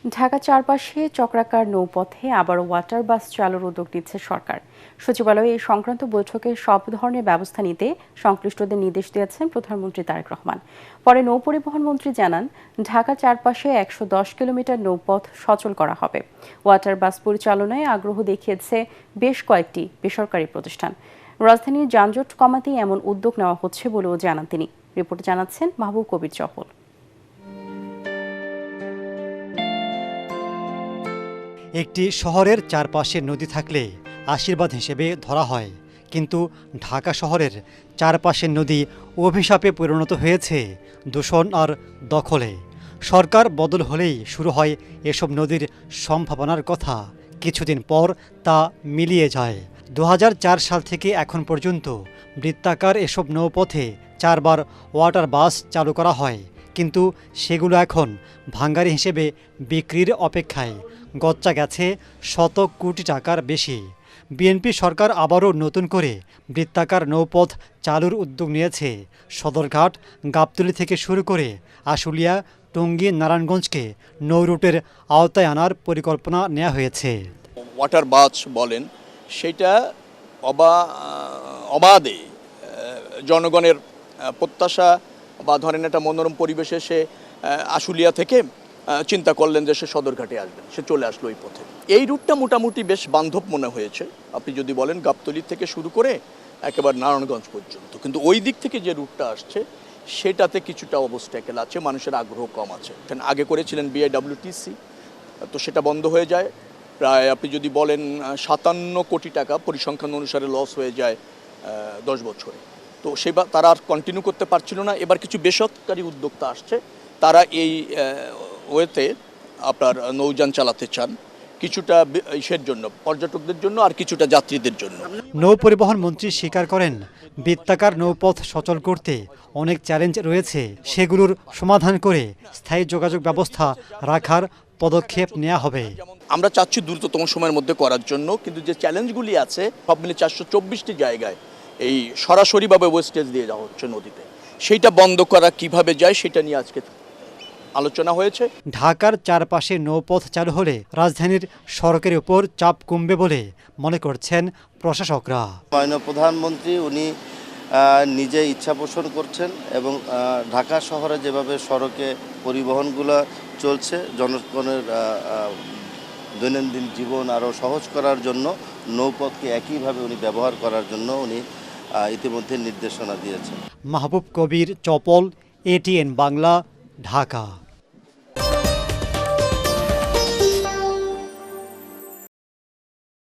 ঢাকা চারপাশে চক্রাকার নৌপথে আবার ওয়াটার বাস চালুর উদ্যোগ নিচ্ছে সরকার। সচিবালয়ে এই সংক্রান্ত বৈঠকে সব ধরনের ব্যবস্থা নিতে সংশ্লিষ্টদের নির্দেশ দিয়েছেন প্রধানমন্ত্রী তারেক রহমান। পরে নৌপরিবহন মন্ত্রী জানান, ঢাকা চারপাশে ১১০ কিলোমিটার নৌপথ সচল করা হবে। ওয়াটার বাস পরিচালনায় আগ্রহ দেখিয়েছে বেশ কয়েকটি বেসরকারি প্রতিষ্ঠান। রাজধানীর যানজট কমাতেই এমন উদ্যোগ নেওয়া হচ্ছে বলেও জানান তিনি। রিপোর্টে জানাচ্ছেন মাহবুব কবির চহল। একটি শহরের চারপাশে নদী থাকলে আশীর্বাদ হিসেবে ধরা হয়, কিন্তু ঢাকা শহরের চারপাশের নদী অভিশাপে পরিণত হয়েছে দূষণ আর দখলে। সরকার বদল হলেই শুরু হয় এসব নদীর সম্ভাবনার কথা। কিছুদিন পর তা মিলিয়ে যায়। ২০০৪ সাল থেকে এখন পর্যন্ত বৃত্তাকার এসব নৌপথে ৪ বার ওয়াটার বাস চালু করা হয়, কিন্তু সেগুলো এখন ভাঙ্গারি হিসেবে বিক্রির অপেক্ষায়। গচ্চা গেছে শত কোটি টাকার বেশি। বিএনপি সরকার আবারও নতুন করে বৃত্তাকার নৌপথ চালুর উদ্যোগ নিয়েছে। সদরঘাট, গাবতলী থেকে শুরু করে আশুলিয়া, টঙ্গী, নারায়ণগঞ্জকে নৌ রুটের আওতায় আনার পরিকল্পনা নেওয়া হয়েছে। ওয়াটার বাস বলেন, সেটা অবাধে জনগণের প্রত্যাশা বা ধরেন একটা মনোরম পরিবেশে সে আশুলিয়া থেকে চিন্তা করলেন যে সে সদরঘাটে আসবেন, সে চলে আসলো এই পথে। এই রুটটা মোটামুটি বেশ বান্ধব মনে হয়েছে। আপনি যদি বলেন গাবতলী থেকে শুরু করে একেবারে নারায়ণগঞ্জ পর্যন্ত, কিন্তু ওই দিক থেকে যে রুটটা আসছে সেটাতে কিছুটা অবস্ট্যাকেল আছে, মানুষের আগ্রহ কম আছে। আগে করেছিলেন বিআইডব্লিউটিসি, তো সেটা বন্ধ হয়ে যায়। প্রায় আপনি যদি বলেন ৫৭ কোটি টাকা পরিসংখ্যান অনুসারে লস হয়ে যায় 10 বছরে। তো তারা আর কন্টিনিউ করতে পারছিল না। এবার কিছু বেসরকারি উদ্যোক্তা আসছে, তারা এই ওয়েতে আপনার নৌযান চালাতে চান, কিছুটা ইসের জন্য, পর্যটকদের জন্য, আর কিছুটা যাত্রীদের জন্য। নৌ পরিবহন মন্ত্রী স্বীকার করেন, বৃত্তাকার নৌপথ সচল করতে অনেক চ্যালেঞ্জ রয়েছে। সেগুলোর সমাধান করে স্থায়ী যোগাযোগ ব্যবস্থা রাখার পদক্ষেপ নেওয়া হবে। আমরা চাচ্ছি দ্রুততম সময়ের মধ্যে করার জন্য, কিন্তু যে চ্যালেঞ্জগুলি আছে সব মিলে ৪২৪টি জায়গায় এই সরাসরিভাবে ওয়েস্টেজ দিয়ে যাওয়া হচ্ছে নদীতে, সেইটা বন্ধ করা কিভাবে যায় সেটা নিয়ে আজকে আলোচনা হয়েছে। ঢাকার চারপাশে নৌপথ চালু হলে রাজধানীর সড়কের উপর চাপ কমবে বলে মনে করছেন প্রশাসকরা। মাননীয় প্রধানমন্ত্রী উনি নিজে ইচ্ছা পোষণ করছেন এবং ঢাকা শহরে যেভাবে সড়কে পরিবহনগুলো চলছে, জনগণের দৈনন্দিন জীবন আরও সহজ করার জন্য নৌপথকে একইভাবে উনি ব্যবহার করার জন্য উনি ইতিমধ্যে নির্দেশনা দিয়েছেন। মাহবুব কবির চপল, ATN বাংলা, ঢাকা।